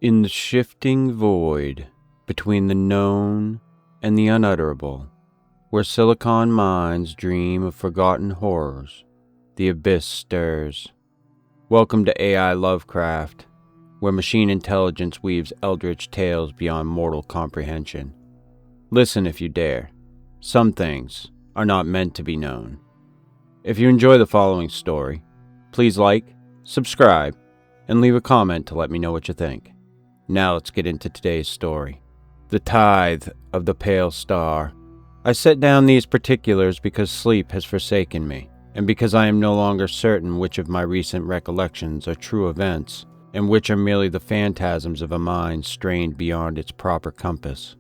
In the shifting void between the known and the unutterable, where silicon minds dream of forgotten horrors, the abyss stirs. Welcome to AI Lovecraft, where machine intelligence weaves eldritch tales beyond mortal comprehension. Listen if you dare. Some things are not meant to be known. If you enjoy the following story, please like, subscribe, and leave a comment to let me know what you think. Now let's get into today's story. The Tithe of the Pale Star. I set down these particulars because sleep has forsaken me, and because I am no longer certain which of my recent recollections are true events, and which are merely the phantasms of a mind strained beyond its proper compass.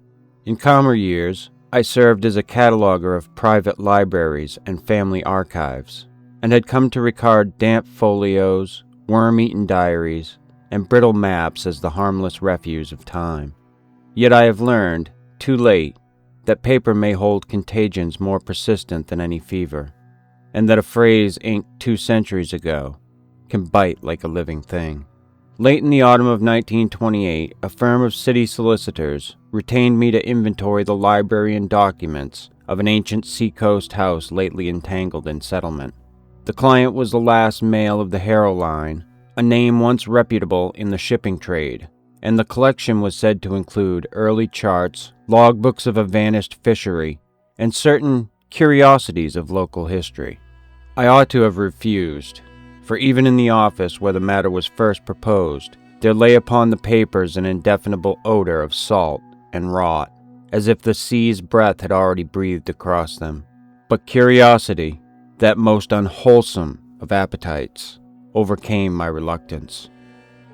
In calmer years, I served as a cataloguer of private libraries and family archives, and had come to regard damp folios, worm-eaten diaries, and brittle maps as the harmless refuse of time. Yet I have learned, too late, that paper may hold contagions more persistent than any fever, and that a phrase inked 2 centuries ago can bite like a living thing. Late in the autumn of 1928, a firm of city solicitors retained me to inventory the library and documents of an ancient seacoast house lately entangled in settlement. The client was the last male of the Harrow line, a name once reputable in the shipping trade, and the collection was said to include early charts, logbooks of a vanished fishery, and certain curiosities of local history. I ought to have refused, for even in the office where the matter was first proposed, there lay upon the papers an indefinable odor of salt and rot, as if the sea's breath had already breathed across them. But curiosity, that most unwholesome of appetites, overcame my reluctance.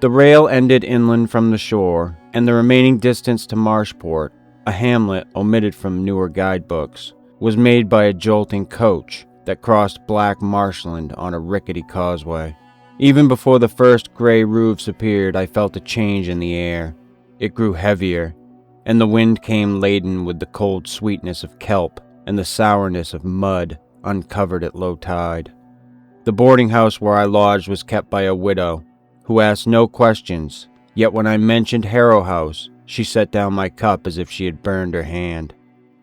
The rail ended inland from the shore, and the remaining distance to Marshport, a hamlet omitted from newer guidebooks, was made by a jolting coach that crossed black marshland on a rickety causeway. Even before the first gray roofs appeared, I felt a change in the air. It grew heavier, and the wind came laden with the cold sweetness of kelp and the sourness of mud uncovered at low tide. The boarding house where I lodged was kept by a widow, who asked no questions, yet when I mentioned Harrow House, she set down my cup as if she had burned her hand.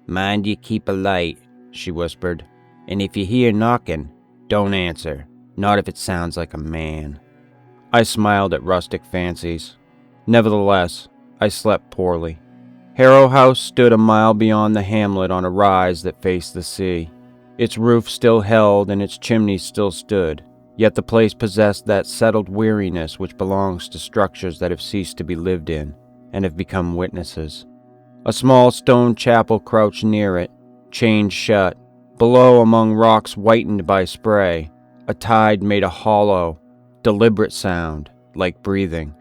"Mind you keep a light," she whispered, "and if you hear knocking, don't answer, not if it sounds like a man." I smiled at rustic fancies. Nevertheless, I slept poorly. Harrow House stood a mile beyond the hamlet on a rise that faced the sea. Its roof still held and its chimneys still stood, yet the place possessed that settled weariness which belongs to structures that have ceased to be lived in and have become witnesses. A small stone chapel crouched near it, chained shut. Below, among rocks whitened by spray, a tide made a hollow, deliberate sound, like breathing.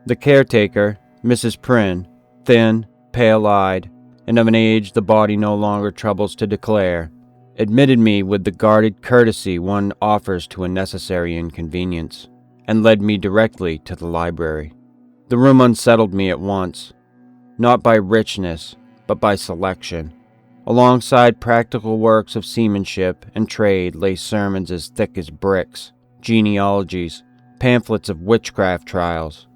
The caretaker, Mrs. Prynne, thin, pale-eyed, and of an age the body no longer troubles to declare, admitted me with the guarded courtesy one offers to a necessary inconvenience, and led me directly to the library. The room unsettled me at once, not by richness, but by selection. Alongside practical works of seamanship and trade lay sermons as thick as bricks, genealogies, pamphlets of witchcraft trials,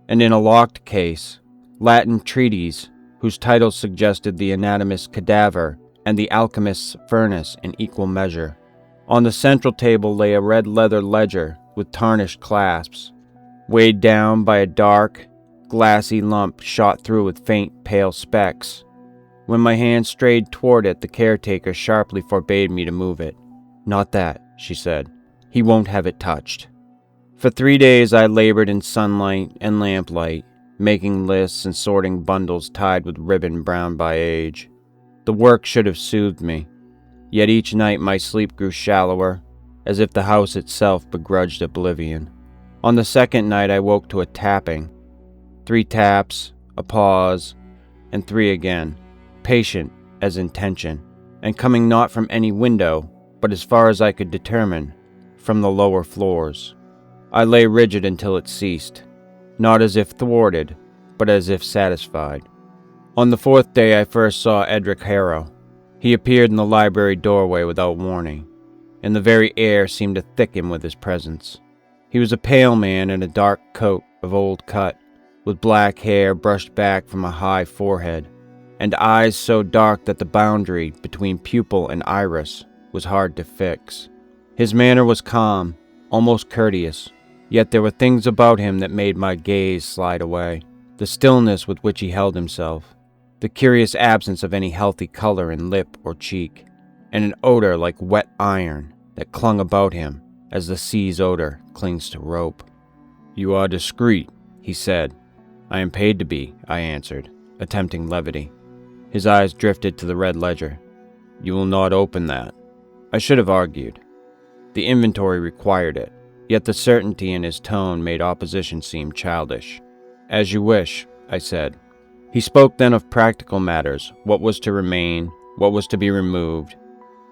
and in a locked case, Latin treatises whose titles suggested the anatomist's cadaver and the alchemist's furnace in equal measure. On the central table lay a red leather ledger with tarnished clasps, weighed down by a dark, glassy lump shot through with faint, pale specks. When my hand strayed toward it, the caretaker sharply forbade me to move it. "Not that," she said. "He won't have it touched." For 3 days I labored in sunlight and lamplight, making lists and sorting bundles tied with ribbon browned by age. The work should have soothed me, yet each night my sleep grew shallower, as if the house itself begrudged oblivion. On the second night I woke to a tapping. 3 taps, a pause, and 3 again, patient as intention, and coming not from any window, but as far as I could determine, from the lower floors. I lay rigid until it ceased, not as if thwarted, but as if satisfied. On the 4th day I first saw Edric Harrow. He appeared in the library doorway without warning, and the very air seemed to thicken with his presence. He was a pale man in a dark coat of old cut, with black hair brushed back from a high forehead, and eyes so dark that the boundary between pupil and iris was hard to fix. His manner was calm, almost courteous, yet there were things about him that made my gaze slide away. The stillness with which he held himself, the curious absence of any healthy color in lip or cheek, and an odor like wet iron that clung about him as the sea's odor clings to rope. "You are discreet," he said. "I am paid to be," I answered, attempting levity. His eyes drifted to the red ledger. "You will not open that." I should have argued. The inventory required it, yet the certainty in his tone made opposition seem childish. "As you wish," I said. He spoke then of practical matters, what was to remain, what was to be removed,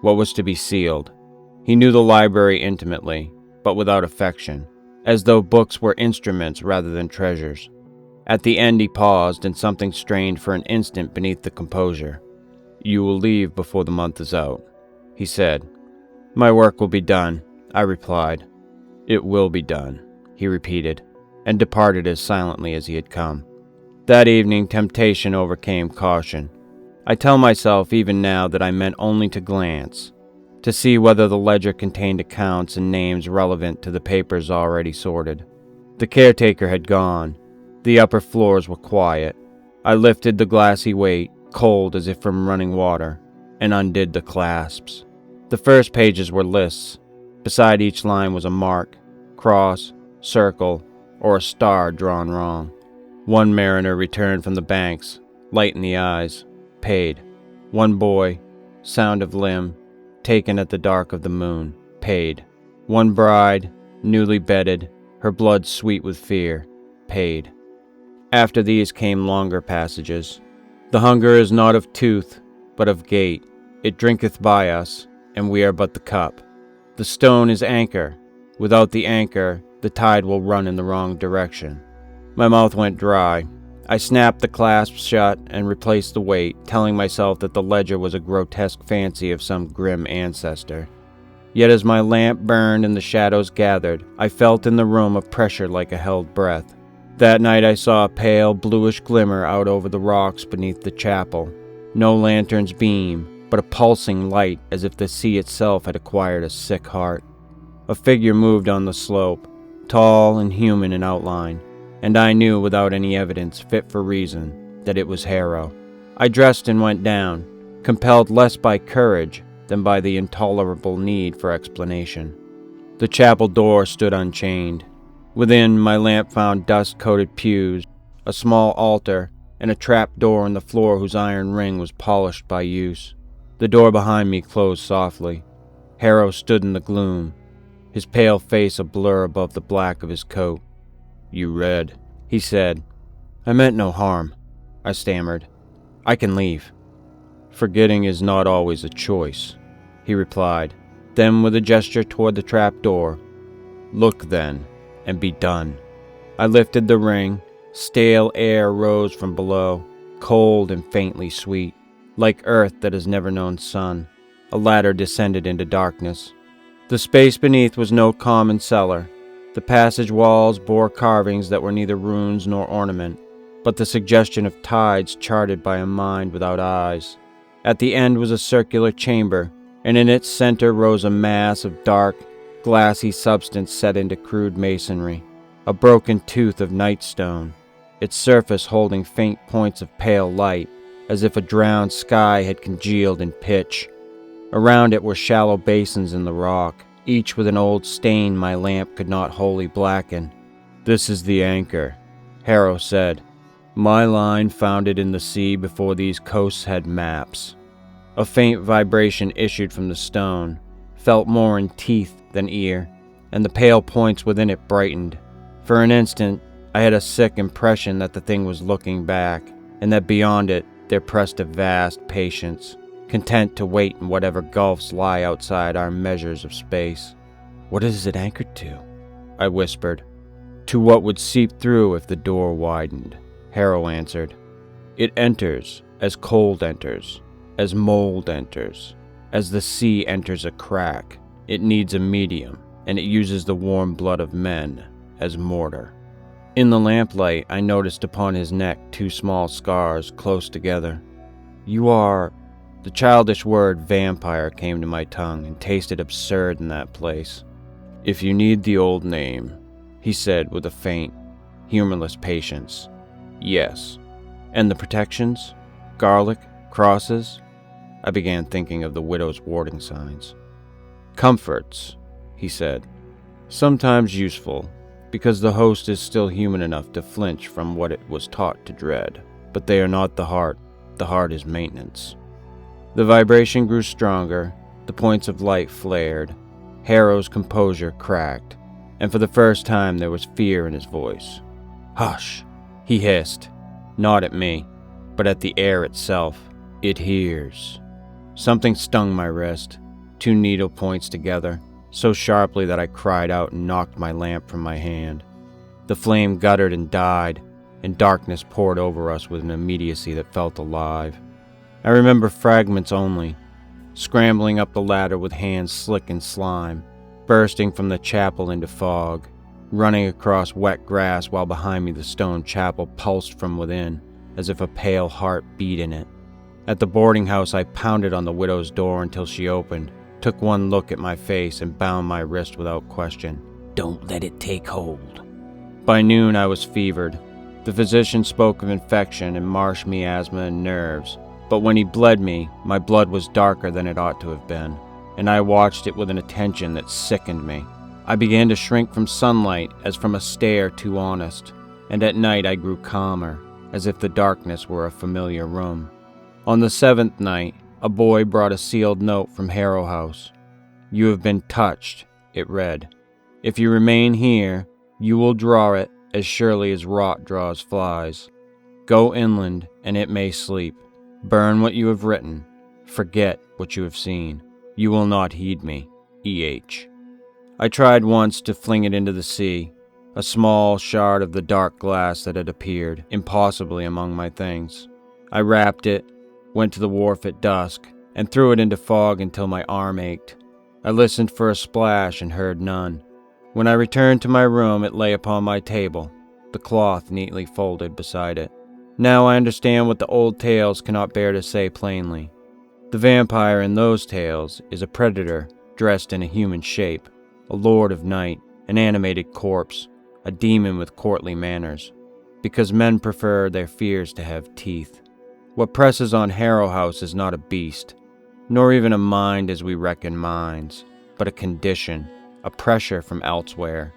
what was to be sealed. He knew the library intimately, but without affection, as though books were instruments rather than treasures. At the end he paused, and something strained for an instant beneath the composure. "You will leave before the month is out," he said. "My work will be done," I replied. "It will be done," he repeated, and departed as silently as he had come. That evening temptation overcame caution. I tell myself even now that I meant only to glance, to see whether the ledger contained accounts and names relevant to the papers already sorted. The caretaker had gone. The upper floors were quiet. I lifted the glassy weight, cold as if from running water, and undid the clasps. The first pages were lists. Beside each line was a mark, cross, circle, or a star drawn wrong. One mariner returned from the banks, light in the eyes, paid. One boy, sound of limb, taken at the dark of the moon, paid. One bride, newly bedded, her blood sweet with fear, paid. After these came longer passages. "The hunger is not of tooth, but of gate. It drinketh by us, and we are but the cup. The stone is anchor. Without the anchor, the tide will run in the wrong direction." My mouth went dry. I snapped the clasps shut and replaced the weight, telling myself that the ledger was a grotesque fancy of some grim ancestor. Yet as my lamp burned and the shadows gathered, I felt in the room a pressure like a held breath. That night I saw a pale, bluish glimmer out over the rocks beneath the chapel. No lantern's beam, but a pulsing light as if the sea itself had acquired a sick heart. A figure moved on the slope, tall and human in outline, and I knew without any evidence fit for reason that it was Harrow. I dressed and went down, compelled less by courage than by the intolerable need for explanation. The chapel door stood unchained. Within, my lamp found dust-coated pews, a small altar, and a trapdoor in the floor whose iron ring was polished by use. The door behind me closed softly. Harrow stood in the gloom, his pale face a blur above the black of his coat. "You read," he said. "I meant no harm," I stammered. "I can leave." "Forgetting is not always a choice," he replied. Then with a gesture toward the trapdoor, "Look then, and be done." I lifted the ring. Stale air rose from below, cold and faintly sweet, like earth that has never known sun. A ladder descended into darkness. The space beneath was no common cellar. The passage walls bore carvings that were neither runes nor ornament, but the suggestion of tides charted by a mind without eyes. At the end was a circular chamber, and in its center rose a mass of dark, glassy substance set into crude masonry, a broken tooth of nightstone, its surface holding faint points of pale light, as if a drowned sky had congealed in pitch. Around it were shallow basins in the rock, each with an old stain my lamp could not wholly blacken. "This is the anchor," Harrow said. "My line found it in the sea before these coasts had maps." A faint vibration issued from the stone, felt more in teeth than ear, and the pale points within it brightened. For an instant, I had a sick impression that the thing was looking back, and that beyond it there pressed a vast patience, content to wait in whatever gulfs lie outside our measures of space. "What is it anchored to?" I whispered. "To what would seep through if the door widened," Harrow answered. "It enters as cold enters, as mold enters, as the sea enters a crack. It needs a medium, and it uses the warm blood of men as mortar." In the lamplight, I noticed upon his neck 2 small scars close together. "You are—" The childish word vampire came to my tongue and tasted absurd in that place. "If you need the old name," he said with a faint, humorless patience, "yes." "And the protections? Garlic? Crosses?" I began thinking of the widow's warding signs. "Comforts," he said. "Sometimes useful, because the host is still human enough to flinch from what it was taught to dread. But they are not the heart. The heart is maintenance." The vibration grew stronger, the points of light flared, Harrow's composure cracked, and for the first time there was fear in his voice. "Hush," he hissed, not at me, but at the air itself. "It hears." Something stung my wrist, 2 needle points together, so sharply that I cried out and knocked my lamp from my hand. The flame guttered and died, and darkness poured over us with an immediacy that felt alive. I remember fragments only, scrambling up the ladder with hands slick in slime, bursting from the chapel into fog, running across wet grass while behind me the stone chapel pulsed from within, as if a pale heart beat in it. At the boarding house I pounded on the widow's door until she opened, took 1 look at my face and bound my wrist without question. "Don't let it take hold." By noon I was fevered. The physician spoke of infection and marsh miasma and nerves, but when he bled me, my blood was darker than it ought to have been, and I watched it with an attention that sickened me. I began to shrink from sunlight as from a stare too honest, and at night I grew calmer, as if the darkness were a familiar room. On the 7th night, a boy brought a sealed note from Harrow House. "You have been touched," it read. "If you remain here, you will draw it as surely as rot draws flies. Go inland, and it may sleep. Burn what you have written. Forget what you have seen. You will not heed me. E.H." I tried once to fling it into the sea, a small shard of the dark glass that had appeared impossibly among my things. I wrapped it, went to the wharf at dusk, and threw it into fog until my arm ached. I listened for a splash and heard none. When I returned to my room, it lay upon my table, the cloth neatly folded beside it. Now I understand what the old tales cannot bear to say plainly. The vampire in those tales is a predator dressed in a human shape, a lord of night, an animated corpse, a demon with courtly manners, because men prefer their fears to have teeth. What presses on Harrow House is not a beast, nor even a mind as we reckon minds, but a condition, a pressure from elsewhere,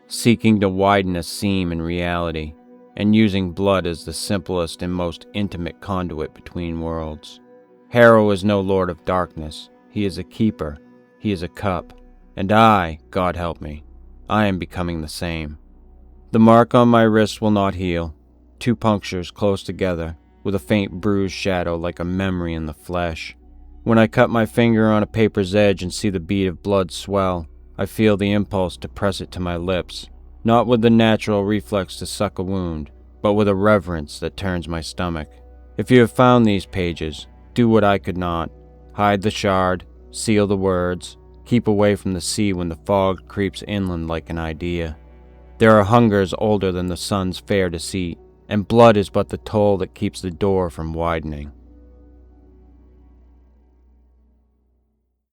seeking to widen a seam in reality, and using blood as the simplest and most intimate conduit between worlds. Harrow is no lord of darkness. He is a keeper. He is a cup. And I, God help me, I am becoming the same. The mark on my wrist will not heal. 2 punctures close together, with a faint bruised shadow like a memory in the flesh. When I cut my finger on a paper's edge and see the bead of blood swell, I feel the impulse to press it to my lips, not with the natural reflex to suck a wound, but with a reverence that turns my stomach. If you have found these pages, do what I could not. Hide the shard, seal the words, keep away from the sea when the fog creeps inland like an idea. There are hungers older than the sun's fair deceit, and blood is but the toll that keeps the door from widening.